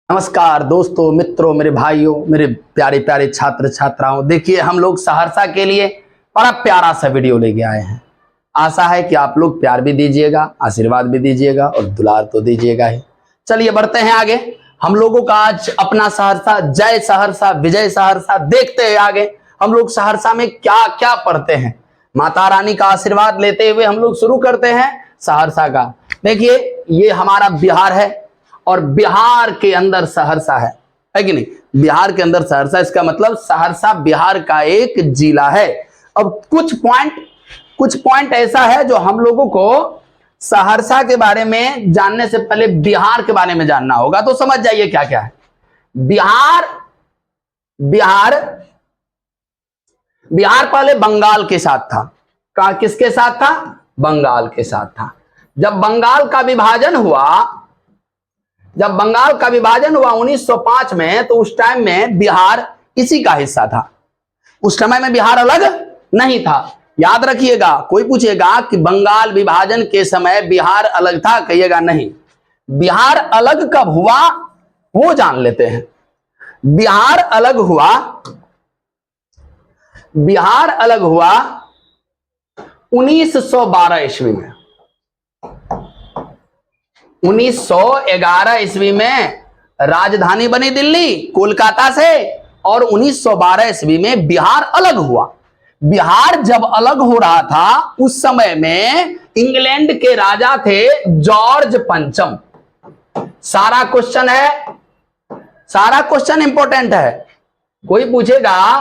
नमस्कार दोस्तों, मित्रों, मेरे भाइयों, मेरे प्यारे प्यारे छात्र छात्राओं। देखिए, हम लोग सहरसा के लिए बड़ा प्यारा सा वीडियो लेके आए हैं। आशा है कि आप लोग प्यार भी दीजिएगा, आशीर्वाद भी दीजिएगा और दुलार तो दीजिएगा ही। चलिए बढ़ते हैं आगे। हम लोगों का आज अपना सहरसा, जय सहरसा, विजय सहरसा। देखते हैं आगे हम लोग सहरसा में क्या क्या पढ़ते हैं। माता रानी का आशीर्वाद लेते हुए हम लोग शुरू करते हैं सहरसा का। देखिए, ये हमारा बिहार है और बिहार के अंदर सहरसा है कि नहीं? बिहार के अंदर सहरसा, इसका मतलब सहरसा बिहार का एक जिला है। अब कुछ पॉइंट ऐसा है जो हम लोगों को सहरसा के बारे में जानने से पहले बिहार के बारे में जानना होगा। तो समझ जाइए क्या क्या है। बिहार पहले बंगाल के साथ था। किसके साथ था? बंगाल के साथ था। जब बंगाल का विभाजन हुआ 1905 में, तो उस टाइम में बिहार इसी का हिस्सा था। उस समय में बिहार अलग नहीं था। याद रखिएगा, कोई पूछेगा कि बंगाल विभाजन के समय बिहार अलग था, कहिएगा नहीं। बिहार अलग कब हुआ वो जान लेते हैं। बिहार अलग हुआ 1912 ईस्वी में। 1911 ईस्वी में राजधानी बनी दिल्ली कोलकाता से, और 1912 ईस्वी में बिहार अलग हुआ। बिहार जब अलग हो रहा था उस समय में इंग्लैंड के राजा थे जॉर्ज पंचम। सारा क्वेश्चन इंपॉर्टेंट है। कोई पूछेगा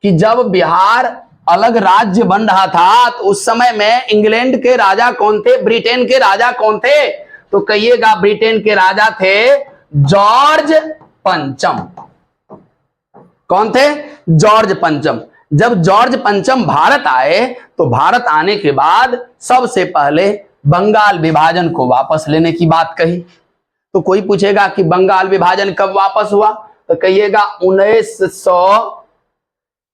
कि जब बिहार अलग राज्य बन रहा था तो उस समय में इंग्लैंड के राजा कौन थे, ब्रिटेन के राजा कौन थे? तो कहिएगा ब्रिटेन के राजा थे जॉर्ज पंचम। कौन थे? जॉर्ज पंचम। जब जॉर्ज पंचम भारत आए तो भारत आने के बाद सबसे पहले बंगाल विभाजन को वापस लेने की बात कही। तो कोई पूछेगा कि बंगाल विभाजन कब वापस हुआ? तो कहिएगा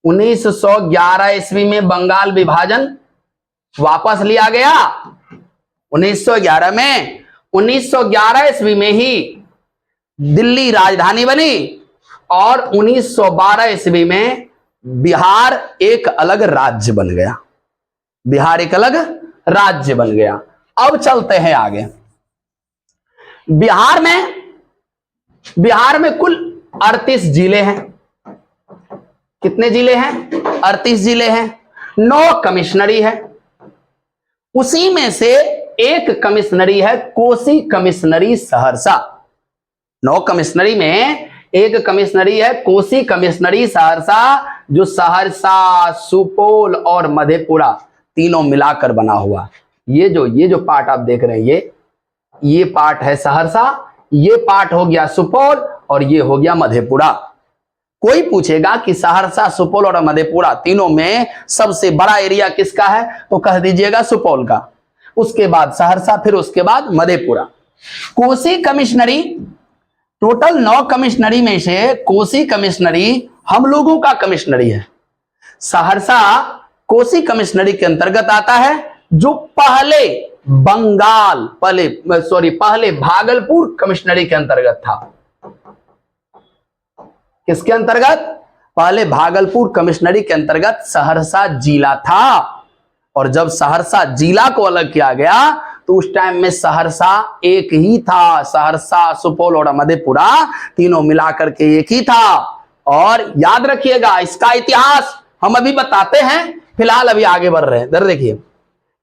1911 ईस्वी में बंगाल विभाजन वापस लिया गया। 1911 में 1911 ईस्वी में ही दिल्ली राजधानी बनी, और 1912 ईस्वी में बिहार एक अलग राज्य बन गया। बिहार एक अलग राज्य बन गया। अब चलते हैं आगे। बिहार में कुल 38 जिले हैं। कितने जिले हैं? 38 जिले हैं। 9 कमिश्नरी है। उसी में से एक कमिश्नरी है कोसी कमिश्नरी सहरसा। 9 कमिश्नरी में एक कमिश्नरी है कोसी कमिश्नरी सहरसा, जो सहरसा, सुपौल और मधेपुरा तीनों मिलाकर बना हुआ। ये जो पार्ट आप देख रहे हैं, ये पार्ट है सहरसा, ये पार्ट हो गया सुपौल, और ये हो गया मधेपुरा। कोई पूछेगा कि सहरसा, सुपौल और मधेपुरा तीनों में सबसे बड़ा एरिया किसका है? तो कह दीजिएगा सुपौल का, उसके बाद सहरसा, फिर उसके बाद मधेपुरा। कोसी कमिश्नरी, टोटल 9 कमिश्नरी में से कोसी कमिश्नरी हम लोगों का कमिश्नरी है। सहरसा कोसी कमिश्नरी के अंतर्गत आता है, जो पहले भागलपुर कमिश्नरी के अंतर्गत था। किसके अंतर्गत? पहले भागलपुर कमिश्नरी के अंतर्गत सहरसा जिला था। और जब सहरसा जिला को अलग किया गया तो उस टाइम में सहरसा एक ही था। सहरसा, सुपौल और मधेपुरा तीनों मिलाकर के एक ही था। और याद रखिएगा, इसका इतिहास हम अभी बताते हैं, फिलहाल अभी आगे बढ़ रहे हैं। इधर देखिए,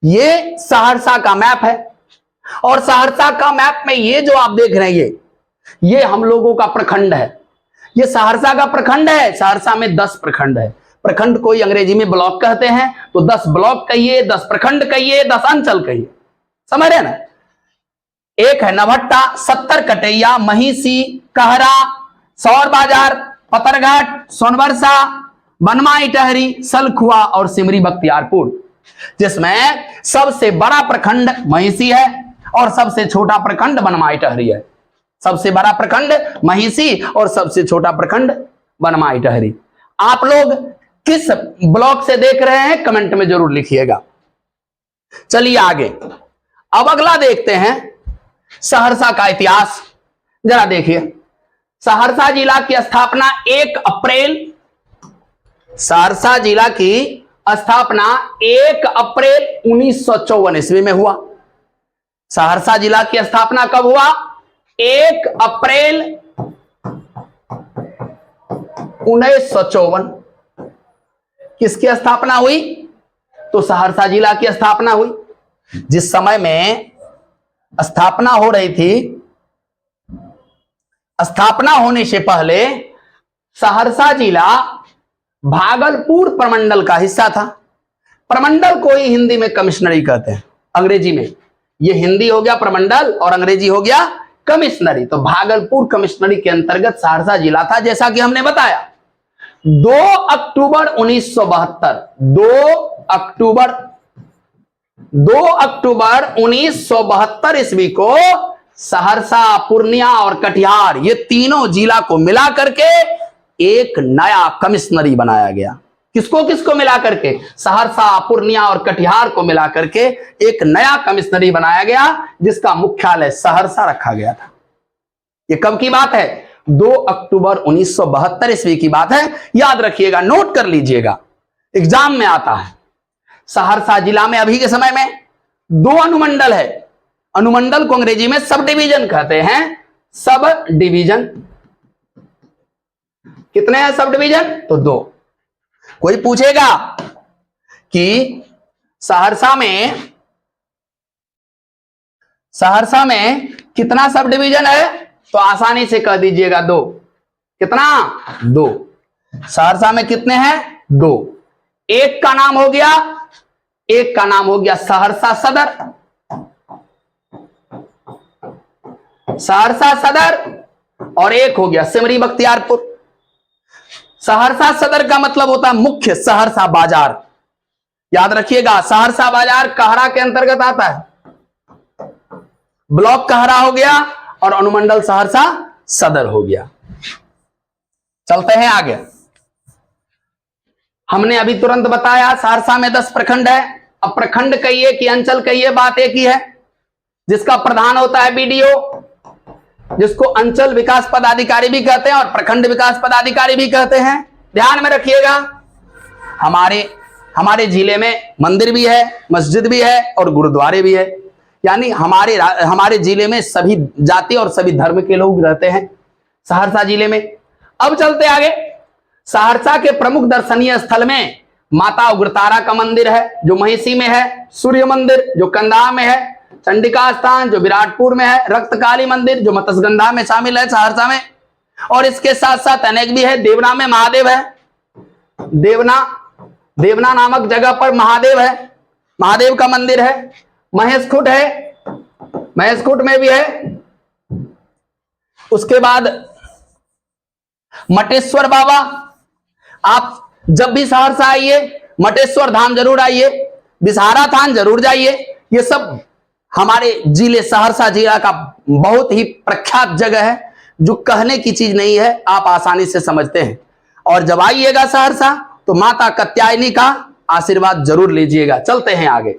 ये सहरसा का मैप है, और सहरसा का मैप में ये जो आप देख रहे हैं, ये हम लोगों का प्रखंड है। ये सहरसा का प्रखंड है। सहरसा में 10 प्रखंड है। प्रखंड को अंग्रेजी में ब्लॉक कहते हैं, तो 10 ब्लॉक कहिए, 10 प्रखंड कहिए, 10 अंचल कहिए। समझ रहे ना? एक है नवहट्टा, 70 कटैया, महिसी, कहरा, सौर बाजार, पतरघाट, सोनबरसा, बनवा इटहरी, सलखुआ और सिमरी बख्तियारपुर, जिसमें सबसे बड़ा प्रखंड महिसी है और सबसे छोटा प्रखंड बनवा इटहरी है। सबसे बड़ा प्रखंड महिसी और सबसे छोटा प्रखंड बनवा इटहरी। आप लोग किस ब्लॉक से देख रहे हैं कमेंट में जरूर लिखिएगा। चलिए आगे, अब अगला देखते हैं सहरसा का इतिहास। जरा देखिए, सहरसा जिला की स्थापना 1 अप्रैल, सहरसा जिला की स्थापना 1 अप्रैल 1954 ईस्वी में हुआ। सहरसा जिला की स्थापना कब हुआ? 1 अप्रैल 1954। किसकी स्थापना हुई? तो सहरसा जिला की स्थापना हुई। जिस समय में स्थापना हो रही थी, स्थापना होने से पहले सहरसा जिला भागलपुर प्रमंडल का हिस्सा था। प्रमंडल को ही हिंदी में कमिश्नरी कहते हैं, अंग्रेजी में। ये हिंदी हो गया प्रमंडल और अंग्रेजी हो गया कमिश्नरी। तो भागलपुर कमिश्नरी के अंतर्गत सहरसा जिला था, जैसा कि हमने बताया। 2 अक्टूबर 1972 ईस्वी को सहरसा, पूर्णिया और कटिहार, ये तीनों जिला को मिला करके एक नया कमिश्नरी बनाया गया। किसको किसको मिला करके? सहरसा, पूर्णिया और कटिहार को मिला करके एक नया कमिश्नरी बनाया गया, जिसका मुख्यालय सहरसा रखा गया था। ये कब की बात है? 2 अक्टूबर 1972 ईस्वी की बात है। याद रखिएगा, नोट कर लीजिएगा, एग्जाम में आता है। सहरसा जिला में अभी के समय में 2 अनुमंडल है। अनुमंडल को अंग्रेजी में सब डिवीजन कहते हैं। सब डिवीजन कितने हैं? सब डिवीजन तो 2। कोई पूछेगा कि सहरसा में कितना सब डिवीजन है, तो आसानी से कह दीजिएगा 2। कितना? 2। सहरसा में कितने हैं? 2। एक का नाम हो गया सहरसा सदर। सहरसा सदर और एक हो गया सिमरी बख्तियारपुर। सहरसा सदर का मतलब होता है मुख्य सहरसा बाजार। याद रखिएगा, सहरसा बाजार कहरा के अंतर्गत आता है। ब्लॉक कहरा हो गया और अनुमंडल सहरसा सदर हो गया। चलते हैं आगे। हमने अभी तुरंत बताया सहरसा में 10 प्रखंड है। अब प्रखंड कहिए कि अंचल कहिए, बात एक ही है। जिसका प्रधान होता है बीडीओ, जिसको अंचल विकास पदाधिकारी भी कहते हैं और प्रखंड विकास पदाधिकारी भी कहते हैं। ध्यान में रखिएगा, हमारे जिले में मंदिर भी है, मस्जिद भी है और गुरुद्वारे भी है। यानी हमारे जिले में सभी जाति और सभी धर्म के लोग रहते हैं सहरसा जिले में। अब चलते आगे। सहरसा के प्रमुख दर्शनीय स्थल में माता उग्रतारा का मंदिर है, जो महिषी में है। सूर्य मंदिर जो कंधार में है। चंडिका स्थान जो विराटपुर में है। रक्तकाली मंदिर जो मत्स्यगंधा में शामिल है सहरसा में। और इसके साथ साथ अनेक भी है। देवना में महादेव है। देवना नामक जगह पर महादेव है, महादेव का मंदिर है। महेशखुट है, महेशखुट में भी है। उसके बाद मटेश्वर बाबा। आप जब भी सहरसा आइए, मटेश्वर धाम जरूर आइए, बिसहारा थान जरूर जाइए। ये सब हमारे जिले सहरसा जिला का बहुत ही प्रख्यात जगह है, जो कहने की चीज नहीं है, आप आसानी से समझते हैं। और जब आइएगा सहरसा तो माता कात्यायनी का आशीर्वाद जरूर लीजिएगा। चलते हैं आगे।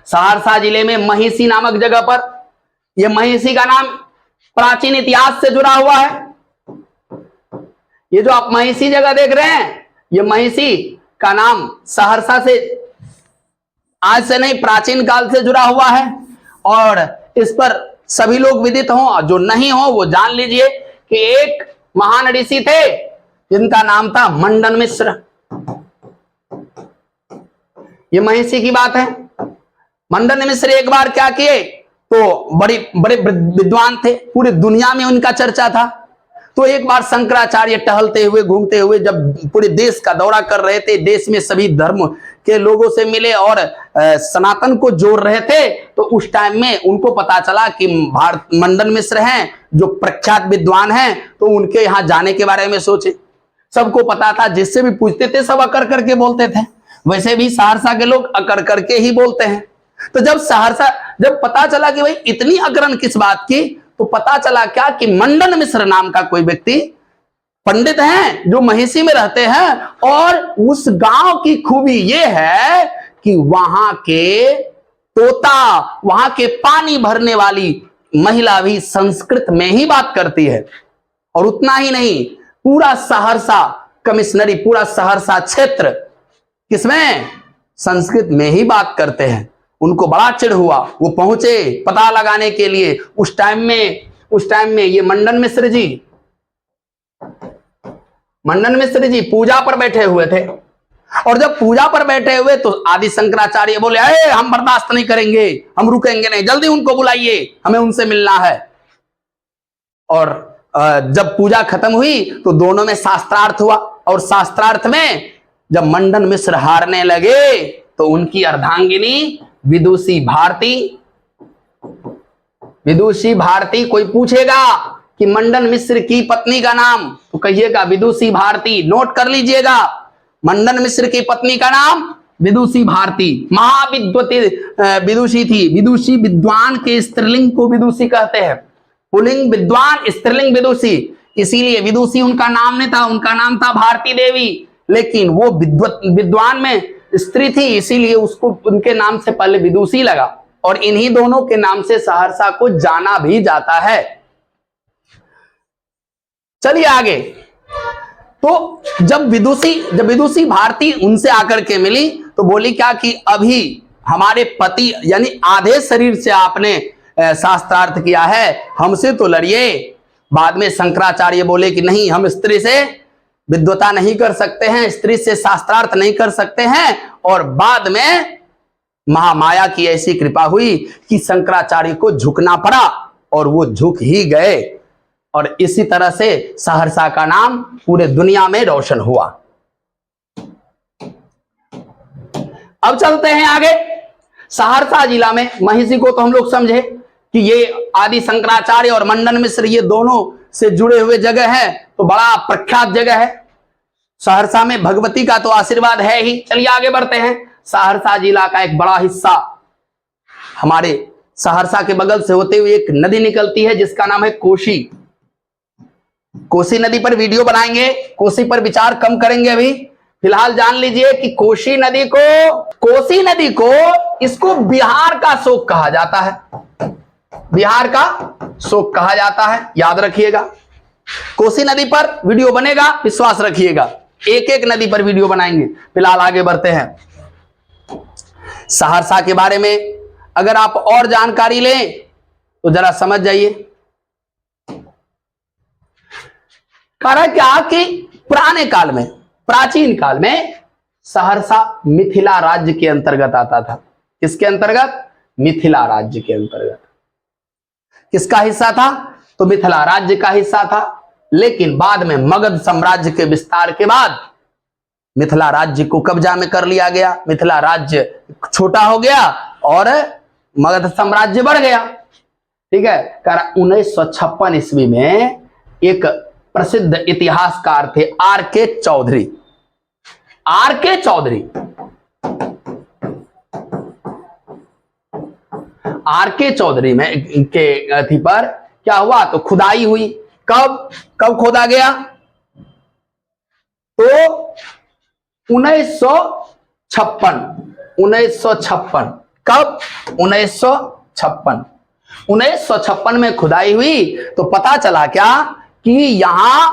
सहरसा जिले में महिषी नामक जगह पर, यह महिषी का नाम प्राचीन इतिहास से जुड़ा हुआ है। ये जो आप महिषी जगह देख रहे हैं, ये महिषी का नाम सहरसा से आज से नहीं, प्राचीन काल से जुड़ा हुआ है। और इस पर सभी लोग विदित हों, जो नहीं हो वो जान लीजिए कि एक महान ऋषि थे जिनका नाम था मंडन मिश्र। ये महिषी की बात है। मंडन मिश्र एक बार क्या किए, तो बड़े विद्वान थे, पूरी दुनिया में उनका चर्चा था। तो एक बार शंकराचार्य टहलते हुए, घूमते हुए जब पूरे देश का दौरा कर रहे थे, देश में सभी धर्म के लोगों से मिले और सनातन को जोड़ रहे थे, तो उस टाइम में उनको पता चला कि मंडन मिश्र हैं जो प्रख्यात विद्वान हैं, तो उनके यहाँ जाने के बारे में सोचे। सबको पता था, जिससे भी पूछते थे सब अकर करके बोलते थे। वैसे भी सहरसा के लोग अकर करके ही बोलते हैं। तो जब पता चला कि भाई इतनी अकरन किस बात की, तो पता चला क्या कि मंडन मिश्र नाम का कोई व्यक्ति पंडित हैं जो महिषी में रहते हैं। और उस गांव की खूबी यह है कि वहां के तोता, वहां के पानी भरने वाली महिला भी संस्कृत में ही बात करती है। और उतना ही नहीं, पूरा सहरसा कमिश्नरी, पूरा सहरसा क्षेत्र किसमें, संस्कृत में ही बात करते हैं। उनको बड़ा चिढ़ हुआ, वो पहुंचे पता लगाने के लिए। उस टाइम में ये मंडन मिश्र जी पूजा पर बैठे हुए थे। और जब पूजा पर बैठे हुए तो आदि शंकराचार्य बोले, अरे हम बर्दाश्त नहीं करेंगे, हम रुकेंगे नहीं, जल्दी उनको बुलाइए, हमें उनसे मिलना है। और जब पूजा खत्म हुई तो दोनों में शास्त्रार्थ हुआ। और शास्त्रार्थ में जब मंडन मिश्र हारने लगे तो उनकी अर्धांगिनी विदुषी भारती, कोई पूछेगा कि मंडन मिश्र की पत्नी का नाम, तो कहिएगा विदुषी भारती। नोट कर लीजिएगा, मंडन मिश्र की पत्नी का नाम विदुषी भारती, महाविद्वती विदुषी थी। विदुषी विद्वान के स्त्रीलिंग को विदुषी कहते हैं, पुल्लिंग विद्वान, स्त्रीलिंग विदुषी, इसीलिए विदुषी उनका नाम नहीं था, उनका नाम था भारती देवी। लेकिन वो विद्वान में स्त्री थी, इसीलिए उसको उनके नाम से पहले विदुषी लगा। और इन्हीं दोनों के नाम से सहरसा को जाना भी जाता है। चलिए आगे। तो जब विदुषी भारती उनसे आकर के मिली तो बोली क्या कि अभी हमारे पति यानी आधे शरीर से आपने शास्त्रार्थ किया है, हमसे तो लड़िए। बाद में शंकराचार्य बोले कि नहीं, हम स्त्री से विद्वता नहीं कर सकते हैं, स्त्री से शास्त्रार्थ नहीं कर सकते हैं। और बाद में महामाया की ऐसी कृपा हुई कि शंकराचार्य को झुकना पड़ा और वो झुक ही गए। और इसी तरह से सहरसा का नाम पूरे दुनिया में रोशन हुआ। अब चलते हैं आगे। सहरसा जिला में महिषी को तो हम लोग समझे कि ये आदि शंकराचार्य और मंडन मिश्र ये दोनों से जुड़े हुए जगह है, तो बड़ा प्रख्यात जगह है। सहरसा में भगवती का तो आशीर्वाद है ही। चलिए आगे बढ़ते हैं। सहरसा जिला का एक बड़ा हिस्सा, हमारे सहरसा के बगल से होते हुए एक नदी निकलती है जिसका नाम है कोसी। कोसी नदी पर वीडियो बनाएंगे, कोसी पर विचार कम करेंगे अभी। फिलहाल जान लीजिए कि कोसी नदी को इसको बिहार का शोक कहा जाता है, बिहार का शोक कहा जाता है, याद रखिएगा। कोसी नदी पर वीडियो बनेगा, विश्वास रखिएगा, एक एक नदी पर वीडियो बनाएंगे। फिलहाल आगे बढ़ते हैं। सहरसा के बारे में अगर आप और जानकारी लें तो जरा समझ जाइए। कारण क्या कि पुराने काल में, प्राचीन काल में सहरसा मिथिला राज्य के अंतर्गत आता था। किसके अंतर्गत? मिथिला राज्य के अंतर्गत। किसका हिस्सा था? तो मिथिला राज्य का हिस्सा था। लेकिन बाद में मगध साम्राज्य के विस्तार के बाद मिथिला राज्य को कब्जा में कर लिया गया। मिथिला राज्य छोटा हो गया और मगध साम्राज्य बढ़ गया। ठीक है। 1956 ईस्वी में एक प्रसिद्ध इतिहासकार थे आर.के. चौधरी। आर.के. चौधरी में के अथी पर क्या हुआ? तो खुदाई हुई। कब खोदा गया? तो 1956। कब? 1956 में खुदाई हुई तो पता चला क्या कि यहां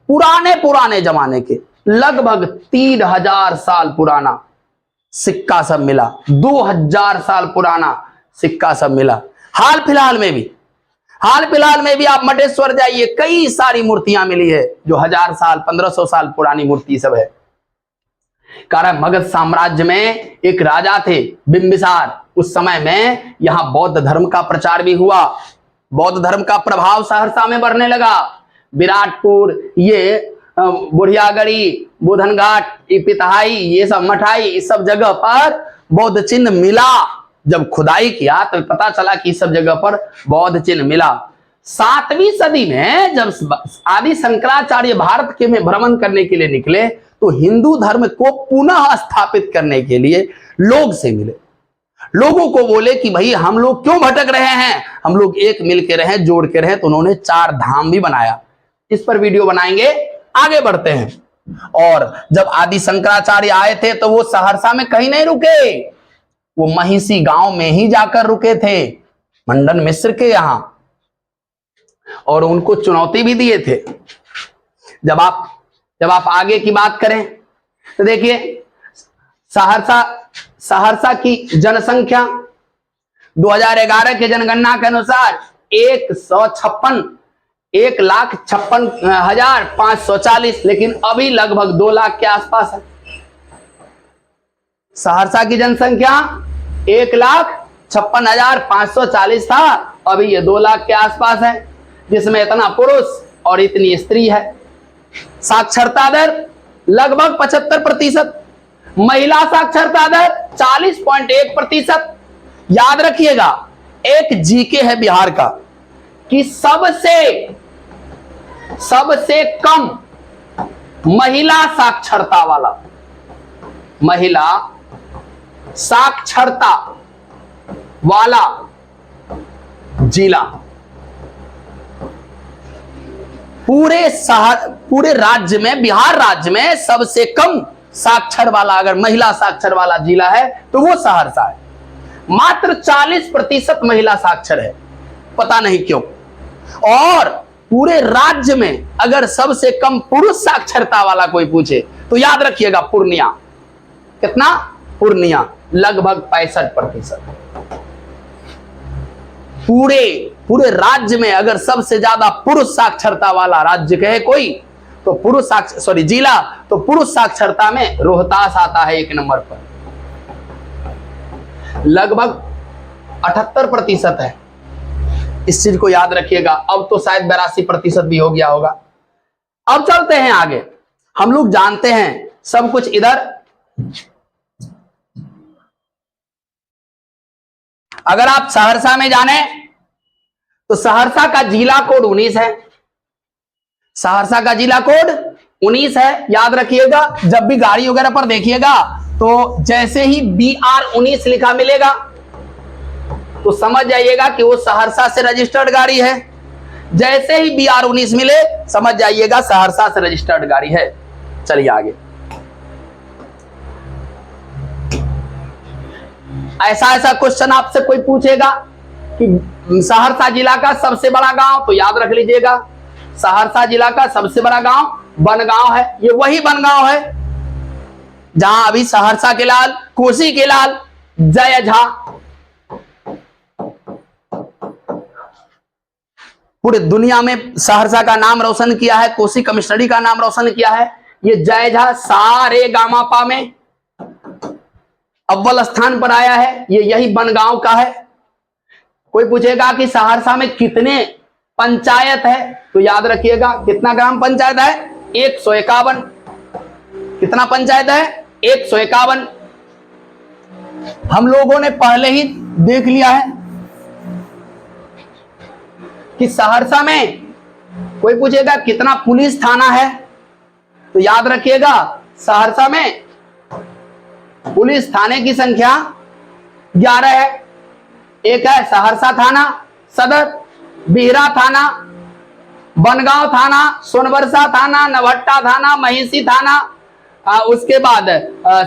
पुराने जमाने के लगभग 3000 साल पुराना सिक्का सब मिला। 2000 साल पुराना सिक्का सब मिला। हाल फिलहाल में भी आप मटेश्वर जाइए, कई सारी मूर्तियां मिली है जो 1000 साल 1500 साल पुरानी मूर्ति सब है। कारण मगध साम्राज्य में एक राजा थे बिंबिसार। उस समय में यहां बौद्ध धर्म का प्रचार भी हुआ, बौद्ध धर्म का प्रभाव सहरसा में बढ़ने लगा। विराटपुर, ये बुढ़ियागढ़ी, बोधन घाट, पितहाई, ये सब मठाई, इस सब जगह पर बौद्ध चिन्ह मिला। जब खुदाई किया तो पता चला कि इस सब जगह पर बौद्ध चिन्ह मिला। 7वीं सदी में जब आदि शंकराचार्य भारत के में भ्रमण करने के लिए निकले तो हिंदू धर्म को पुनः स्थापित करने के लिए लोग से मिले। लोगों को बोले कि भाई हम लोग क्यों भटक रहे हैं, हम लोग एक मिल के रहें, जोड़ के रहें। तो उन्होंने 4 धाम भी बनाया। इस पर वीडियो बनाएंगे। आगे बढ़ते हैं। और जब आदि शंकराचार्य आए थे तो वो सहरसा में कहीं नहीं रुके, वो महिषी गांव में ही जाकर रुके थे, मंडन मिश्र के यहां। और उनको चुनौती भी दिए थे। जब आप आगे की बात करें तो देखिए, सहरसा की जनसंख्या 2011 के जनगणना के अनुसार 1,56,540, लेकिन अभी लगभग 2 लाख के आसपास है। सहरसा की जनसंख्या 1,56,540 था, अभी ये 2 लाख के आसपास है, जिसमें इतना पुरुष और इतनी स्त्री है। साक्षरता दर लगभग 75%, महिला साक्षरता दर 40.1%। याद रखिएगा, एक जीके है बिहार का कि सबसे कम महिला साक्षरता वाला जिला पूरे राज्य में, बिहार राज्य में सबसे कम साक्षर वाला, अगर महिला साक्षर वाला जिला है तो वो सहरसा है। मात्र 40% महिला साक्षर है, पता नहीं क्यों। और पूरे राज्य में अगर सबसे कम पुरुष साक्षरता वाला कोई पूछे तो याद रखिएगा पूर्णिया। कितना? पूर्णिया लगभग 65%। पूरे राज्य में अगर सबसे ज्यादा पुरुष साक्षरता वाला राज्य कहे कोई तो जिला, तो पुरुष साक्षरता में रोहतास आता है 1 नंबर पर, लगभग 78% है। इस चीज को याद रखिएगा। अब तो शायद 82% भी हो गया होगा। अब चलते हैं आगे। हम लोग जानते हैं सब कुछ इधर। अगर आप सहरसा में जाने तो सहरसा का जिला कोड 19 है। सहरसा का जिला कोड 19 है, याद रखिएगा। जब भी गाड़ी वगैरह पर देखिएगा तो जैसे ही BR 19 लिखा मिलेगा तो समझ जाइएगा कि वो सहरसा से रजिस्टर्ड गाड़ी है। जैसे ही BR 19 मिले समझ जाइएगा सहरसा से रजिस्टर्ड गाड़ी है। चलिए आगे। ऐसा क्वेश्चन आपसे कोई पूछेगा कि सहरसा जिला का सबसे बड़ा गांव, तो याद रख लीजिएगा सहरसा जिला का सबसे बड़ा गांव बनगांव है। ये वही बनगांव है जहां अभी सहरसा के लाल, कोसी के लाल जय झा पूरे दुनिया में सहरसा का नाम रोशन किया है, कोसी कमिश्नरी का नाम रोशन किया है। ये जय झा सारे गामापा में अव्वल स्थान पर आया है। ये यही बनगांव का है। कोई पूछेगा कि सहरसा में कितने पंचायत है, तो याद रखिएगा कितना ग्राम पंचायत है? 151। कितना पंचायत है? 151। हम लोगों ने पहले ही देख लिया है कि सहरसा में कोई पूछेगा कितना पुलिस थाना है, तो याद रखिएगा सहरसा में पुलिस थाने की संख्या 11 है। एक है सहरसा थाना सदर, बिहरा थाना, बनगांव थाना, सोनबरसा थाना, नवहट्टा थाना, महिषी थाना, उसके बाद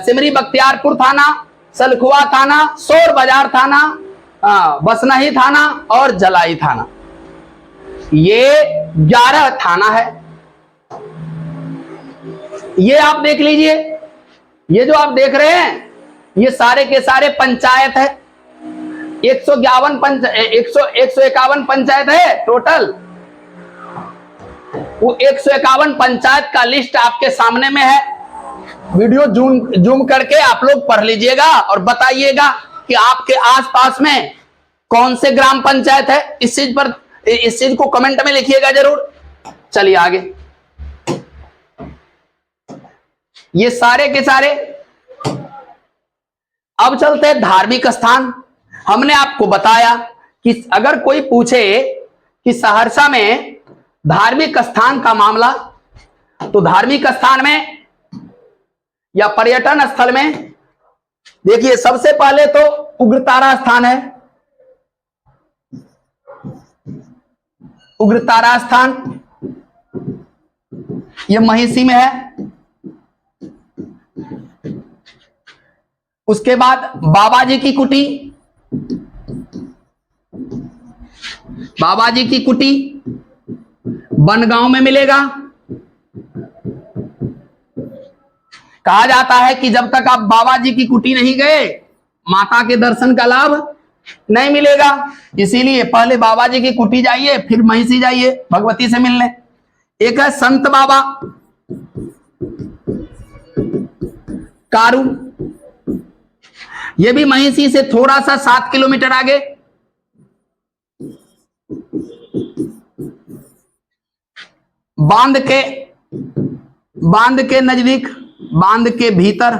सिमरी बख्तियारपुर थाना, सलखुआ थाना, सोर बाजार थाना, बसनही थाना और जलाई थाना। ये 11 थाना है। ये आप देख लीजिए, ये जो आप देख रहे हैं ये सारे के सारे पंचायत है। 151 पंचायत है टोटल। वो 151 पंचायत का लिस्ट आपके सामने में है। वीडियो जूम करके आप लोग पढ़ लीजिएगा और बताइएगा कि आपके आसपास में कौन से ग्राम पंचायत है। इस चीज को कमेंट में लिखिएगा जरूर। चलिए आगे। ये सारे के सारे। अब चलते हैं धार्मिक स्थान। हमने आपको बताया कि अगर कोई पूछे कि सहरसा में धार्मिक स्थान का मामला, तो धार्मिक स्थान में या पर्यटन स्थल में देखिए सबसे पहले तो उग्रतारा स्थान है। उग्रतारा स्थान ये महिषी में है। उसके बाद बाबाजी की कुटी, बाबाजी की कुटी बनगांव में मिलेगा। कहा जाता है कि जब तक आप बाबा जी की कुटी नहीं गए माता के दर्शन का लाभ नहीं मिलेगा, इसीलिए पहले बाबा जी की कुटी जाइए फिर महिषी जाइए भगवती से मिलने। एक है संत बाबा कारू, ये भी महिषी से थोड़ा सा 7 किलोमीटर आगे। बांध के नजदीक, बांध के भीतर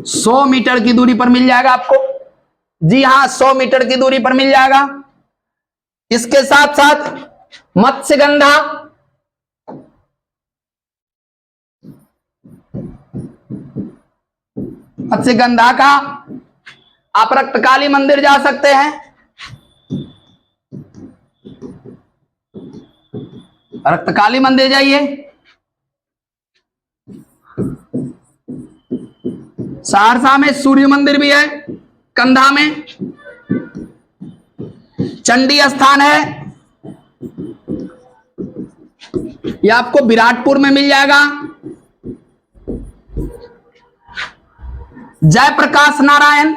100 मीटर की दूरी पर मिल जाएगा आपको। जी हां, 100 मीटर की दूरी पर मिल जाएगा। इसके साथ साथ मत्स्यगंधा, मत्स्यगंधा का आप रक्तकाली मंदिर जा सकते हैं। रक्तकाली मंदिर जाइए। सहरसा में सूर्य मंदिर भी है, कंधा में चंडी स्थान है, यह आपको विराटपुर में मिल जाएगा। जयप्रकाश नारायण,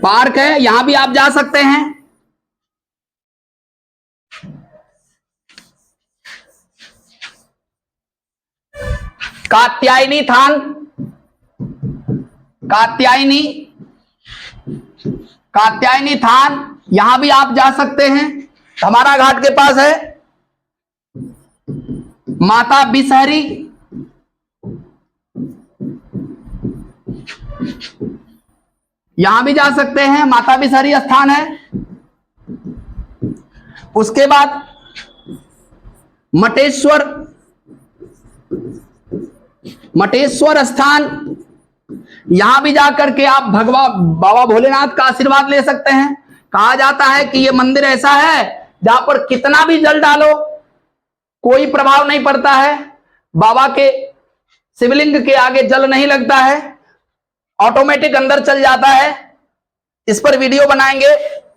पार्क है, यहां भी आप जा सकते हैं। कात्यायनी थान, कात्यायनी थान, यहां भी आप जा सकते हैं, हमारा घाट के पास है। माता बिसहरी, यहां भी जा सकते हैं, माता बिसहरी स्थान है। उसके बाद मटेश्वर स्थान, यहां भी जाकर के आप बाबा भोलेनाथ का आशीर्वाद ले सकते हैं। कहा जाता है कि यह मंदिर ऐसा है जहां पर कितना भी जल डालो कोई प्रभाव नहीं पड़ता है। बाबा के शिवलिंग के आगे जल नहीं लगता है, ऑटोमेटिक अंदर चल जाता है। इस पर वीडियो बनाएंगे,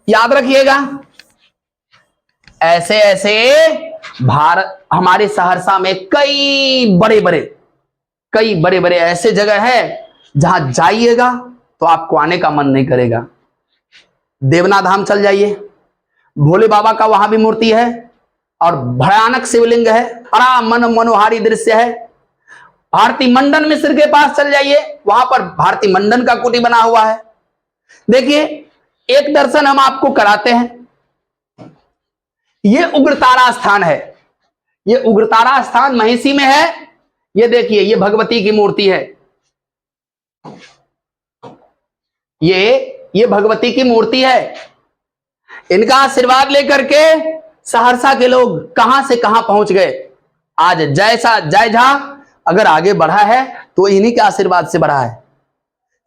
याद रखिएगा। ऐसे ऐसे हमारे सहरसा में कई बड़े बड़े ऐसे जगह है जहां जाइएगा तो आपको आने का मन नहीं करेगा। देवना धाम चल जाइए, भोले बाबा का वहां भी मूर्ति है और भयानक शिवलिंग है, बड़ा मनोहारी दृश्य है। भारती मंडन मिश्र के पास चल जाइए, वहां पर भारती मंडन का कुटी बना हुआ है। देखिए, एक दर्शन हम आपको कराते हैं। यह उग्रतारा स्थान है, यह उग्रतारा स्थान महिषी में है। यह देखिए, यह भगवती की मूर्ति है, ये भगवती की मूर्ति है। इनका आशीर्वाद लेकर के सहरसा के लोग कहां से कहां पहुंच गए। आज जय झा अगर आगे बढ़ा है तो इन्हीं के आशीर्वाद से बढ़ा है।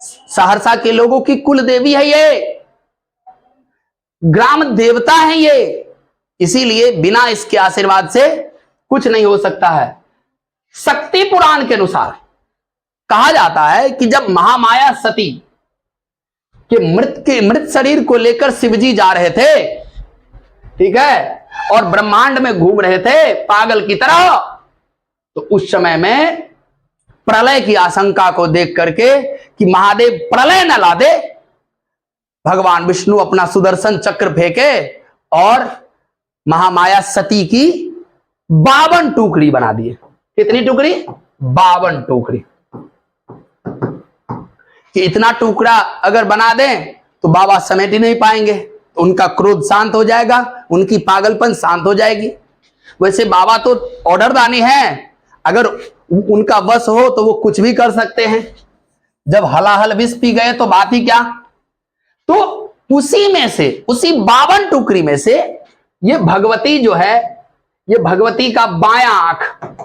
सहरसा के लोगों की कुल देवी है ये, ग्राम देवता है ये, इसीलिए बिना इसके आशीर्वाद से कुछ नहीं हो सकता है। शक्ति पुराण के अनुसार कहा जाता है कि जब महामाया सती के मृत शरीर को लेकर शिवजी जा रहे थे, ठीक है, और ब्रह्मांड में घूम रहे थे पागल की तरह, तो उस समय में प्रलय की आशंका को देख करके कि महादेव प्रलय न ला दे, भगवान विष्णु अपना सुदर्शन चक्र फेंके और महामाया सती की 52 टुकड़ी बना दिए। कितनी टुकड़ी? 52 टुकड़ी। कि इतना टुकड़ा अगर बना दें तो बाबा समेट ही नहीं पाएंगे, तो उनका क्रोध शांत हो जाएगा, उनकी पागलपन शांत हो जाएगी। वैसे बाबा तो ऑर्डर दानी है, अगर उनका वश हो तो वो कुछ भी कर सकते हैं। जब हलाहल विष पी गए तो बात ही क्या। तो उसी में से, उसी 52 टुकड़ी में से ये भगवती जो है, ये भगवती का बायां आंख,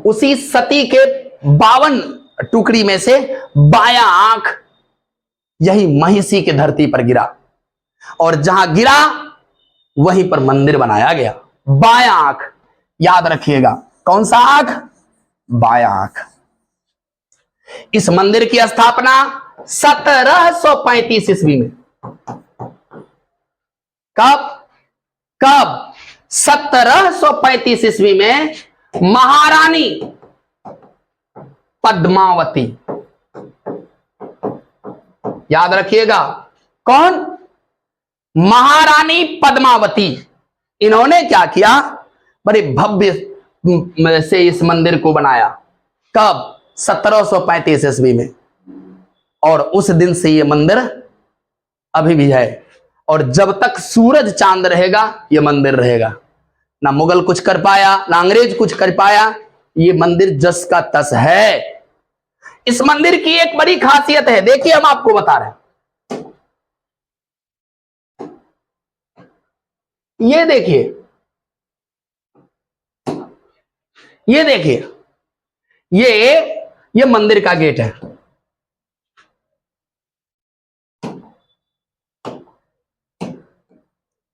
उसी सती के 52 टुकड़ी में से बायां आंख यही महिषी के धरती पर गिरा, और जहां गिरा वहीं पर मंदिर बनाया गया। बायां आंख, याद रखिएगा, कौन सा आंख? बायां आंख। इस मंदिर की स्थापना 1735 ईस्वी में। कब कब 1735 ईस्वी में महारानी पद्मावती, याद रखिएगा, कौन? महारानी पद्मावती। इन्होंने क्या किया? बड़े भव्य से इस मंदिर को बनाया। कब? 1735 ईस्वी में। और उस दिन से यह मंदिर अभी भी है, और जब तक सूरज चांद रहेगा यह मंदिर रहेगा। ना मुगल कुछ कर पाया, ना अंग्रेज कुछ कर पाया, यह मंदिर जस का तस है। इस मंदिर की एक बड़ी खासियत है, देखिए हम आपको बता रहे हैं। ये देखिए, ये देखिए, ये मंदिर का गेट है।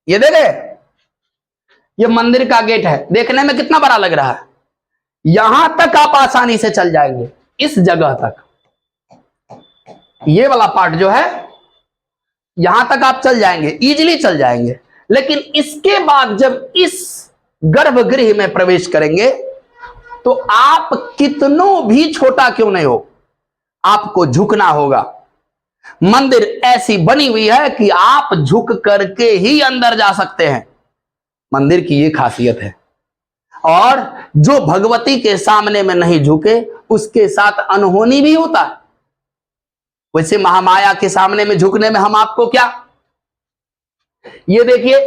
ये देखे, ये मंदिर का गेट है। देखने में कितना बड़ा लग रहा है। यहां तक आप आसानी से चल जाएंगे, इस जगह तक। ये वाला पार्ट जो है, यहां तक आप चल जाएंगे, इजीली चल जाएंगे। लेकिन इसके बाद जब इस गर्भगृह में प्रवेश करेंगे तो आप कितनों भी छोटा क्यों नहीं हो, आपको झुकना होगा। मंदिर ऐसी बनी हुई है कि आप झुक करके ही अंदर जा सकते हैं। मंदिर की यह खासियत है। और जो भगवती के सामने में नहीं झुके, उसके साथ अनहोनी भी होता है। वैसे महामाया के सामने में झुकने में हम आपको क्या, ये देखिए,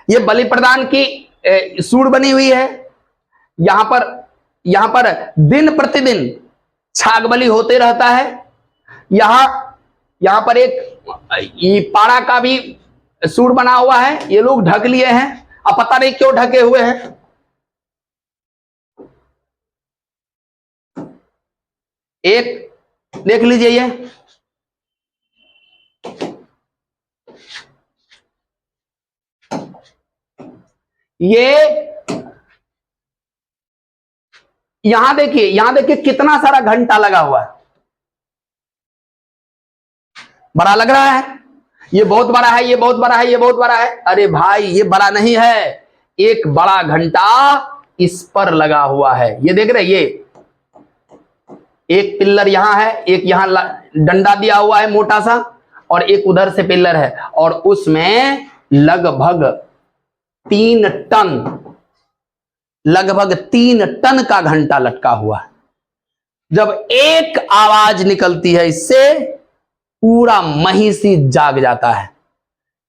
ये बलि प्रदान की सूढ़ बनी हुई है। यहां पर दिन प्रतिदिन छाग बलि होते रहता है। यहां पर एक पाड़ा का भी सूढ़ बना हुआ है। ये लोग ढक लिए हैं, अब पता नहीं क्यों ढके हुए हैं। एक देख लीजिए, ये यहां देखिए कितना सारा घंटा लगा हुआ है। बड़ा लग रहा है, ये बहुत बड़ा है, ये बहुत बड़ा है, ये बहुत बड़ा है। अरे भाई, ये बड़ा नहीं है, एक बड़ा घंटा इस पर लगा हुआ है। ये देख रहे, ये एक पिल्लर यहां है, एक यहां डंडा दिया हुआ है मोटा सा, और एक उधर से पिल्लर है, और उसमें लगभग 3 टन का घंटा लटका हुआ है। जब एक आवाज निकलती है इससे, पूरा महिषी जाग जाता है।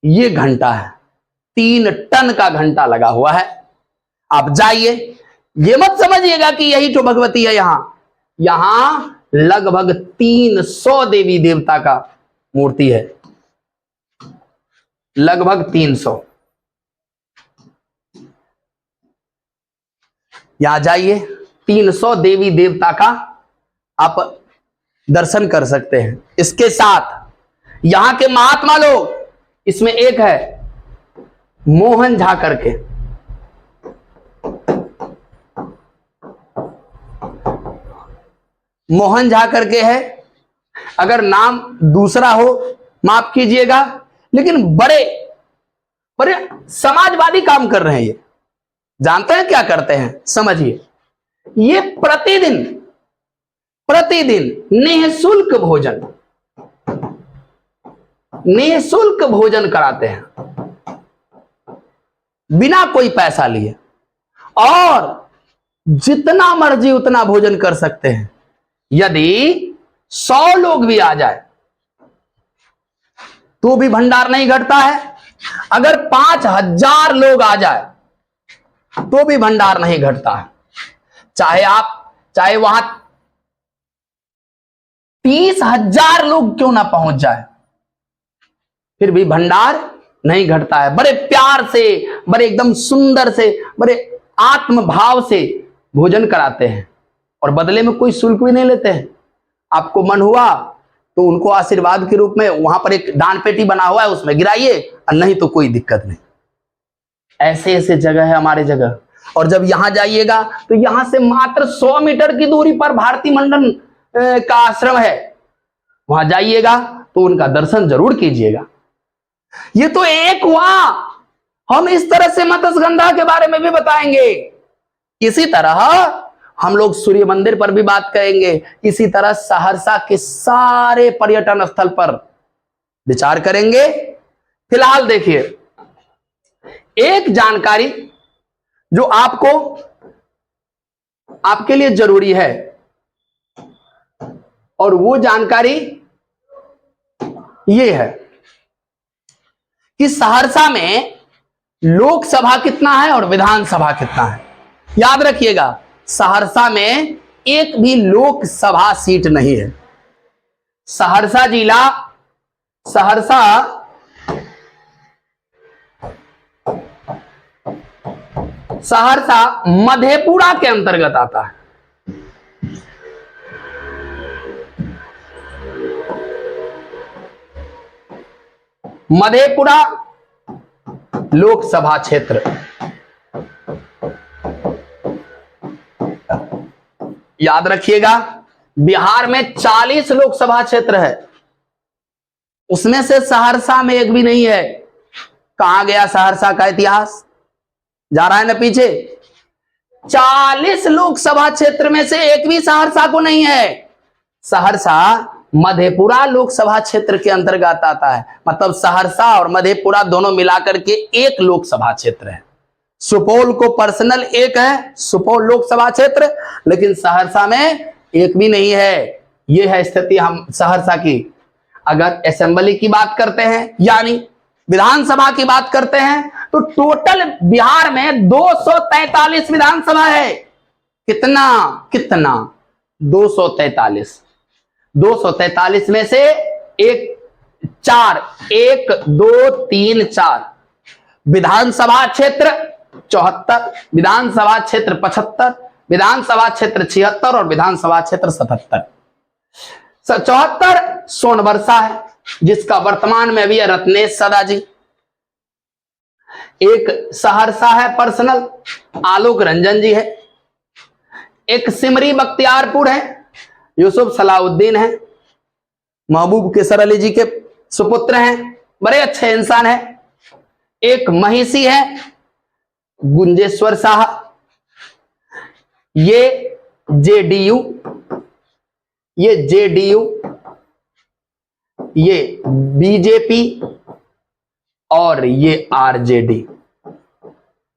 ये घंटा है, 3 टन का घंटा लगा हुआ है। आप जाइए, ये मत समझिएगा कि यही तो भगवती है। यहां लगभग 300 देवी देवता का मूर्ति है, लगभग 300। यहां जाइए, 300 देवी देवता का आप दर्शन कर सकते हैं। इसके साथ यहां के महात्मा लोग, इसमें एक है मोहन झा करके, मोहन झा करके है। अगर नाम दूसरा हो माफ कीजिएगा, लेकिन बड़े बड़े समाजवादी काम कर रहे हैं। ये जानते हैं क्या करते हैं? समझिए, ये प्रतिदिन निःशुल्क भोजन कराते हैं, बिना कोई पैसा लिए, और जितना मर्जी उतना भोजन कर सकते हैं। यदि 100 लोग भी आ जाए तो भी भंडार नहीं घटता है। अगर 5000 लोग आ जाए तो भी भंडार नहीं घटता है। चाहे वहां 30,000 लोग क्यों ना पहुंच जाए, फिर भी भंडार नहीं घटता है। बड़े प्यार से, बड़े एकदम सुंदर से, बड़े आत्म भाव से भोजन कराते हैं, और बदले में कोई शुल्क भी नहीं लेते हैं। आपको मन हुआ तो उनको आशीर्वाद के रूप में वहां पर एक दान पेटी बना हुआ है, उसमें गिराइए, और नहीं तो कोई दिक्कत नहीं। ऐसे ऐसे जगह है हमारे जगह। और जब यहां जाइएगा तो यहां से मात्र 100 मीटर की दूरी पर भारती मंडन का आश्रम है, वहां जाइएगा तो उनका दर्शन जरूर कीजिएगा। ये तो एक हुआ। हम इस तरह से मत्स्यगंधा के बारे में भी बताएंगे। इसी तरह हम लोग सूर्य मंदिर पर भी बात करेंगे। इसी तरह सहरसा के सारे पर्यटन स्थल पर विचार करेंगे। फिलहाल देखिए, एक जानकारी जो आपके लिए जरूरी है, और वो जानकारी ये है कि सहरसा में लोकसभा कितना है और विधानसभा कितना है। याद रखिएगा, सहरसा में एक भी लोकसभा सीट नहीं है। सहरसा जिला, सहरसा मधेपुरा के अंतर्गत आता है। मधेपुरा लोकसभा क्षेत्र। याद रखिएगा, बिहार में 40 लोकसभा क्षेत्र है, उसमें से सहरसा में एक भी नहीं है। कहां गया सहरसा का इतिहास? जा रहा है ना पीछे। 40 लोकसभा क्षेत्र में से एक भी सहरसा को नहीं है। सहरसा मधेपुरा लोकसभा क्षेत्र के अंतर्गत आता है। मतलब सहरसा और मधेपुरा दोनों मिलाकर के एक लोकसभा क्षेत्र है। सुपौल को पर्सनल एक है, सुपौल लोकसभा क्षेत्र, लेकिन सहरसा में एक भी नहीं है। यह है स्थिति हम सहरसा की। अगर असेंबली की बात करते हैं, यानी विधानसभा की बात करते हैं, तो टोटल बिहार में 243 विधानसभा है। कितना 243। 243 में से 1 2 3 4 विधानसभा क्षेत्र 74, विधानसभा क्षेत्र 75, विधानसभा क्षेत्र 76 और विधानसभा क्षेत्र 77। 74 सोनबरसा है, जिसका वर्तमान में भी है रत्नेश सदा जी। एक सहरसा है पर्सनल, आलोक रंजन जी है। एक सिमरी बख्तियारपुर है, यूसुफ सलाउद्दीन है, महबूब केसर अली जी के सुपुत्र हैं, बड़े अच्छे इंसान हैं। एक महिषी है, गुंजेश्वर शाह। ये जेडीयू, ये बीजेपी और ये आरजेडी।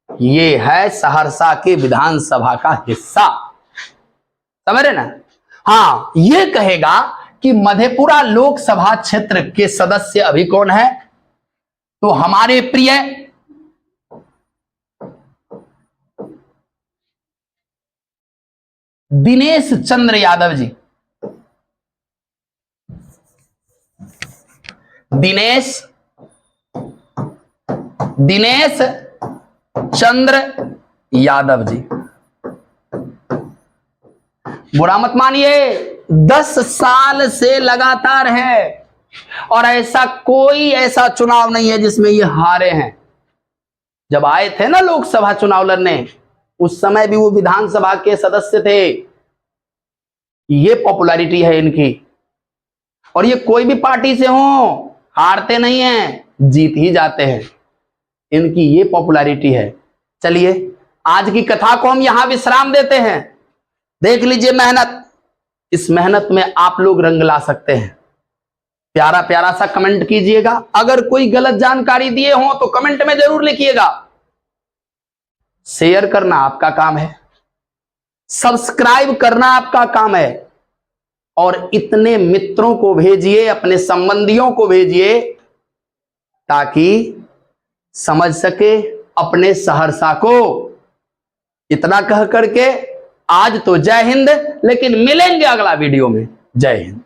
ये है सहरसा के विधानसभा का हिस्सा। समझ रहे ना? हाँ, ये कहेगा कि मधेपुरा लोकसभा क्षेत्र के सदस्य अभी कौन है, तो हमारे प्रिय दिनेश चंद्र यादव जी। दिनेश चंद्र यादव जी। बुरा मत मानिए, 10 साल से लगातार है, और ऐसा चुनाव नहीं है जिसमें ये हारे हैं। जब आए थे ना लोकसभा चुनाव लड़ने, उस समय भी वो विधानसभा के सदस्य थे। ये पॉपुलैरिटी है इनकी। और ये कोई भी पार्टी से हो, हारते नहीं हैं, जीत ही जाते हैं। इनकी ये पॉपुलैरिटी है। चलिए, आज की कथा को हम यहां विश्राम देते हैं। देख लीजिए मेहनत, इस मेहनत में आप लोग रंग ला सकते हैं। प्यारा प्यारा सा कमेंट कीजिएगा। अगर कोई गलत जानकारी दिए हो तो कमेंट में जरूर लिखिएगा। शेयर करना आपका काम है, सब्सक्राइब करना आपका काम है, और इतने मित्रों को भेजिए, अपने संबंधियों को भेजिए, ताकि समझ सके अपने सहरसा को। इतना कह करके आज तो जय हिंद, लेकिन मिलेंगे अगला वीडियो में। जय हिंद।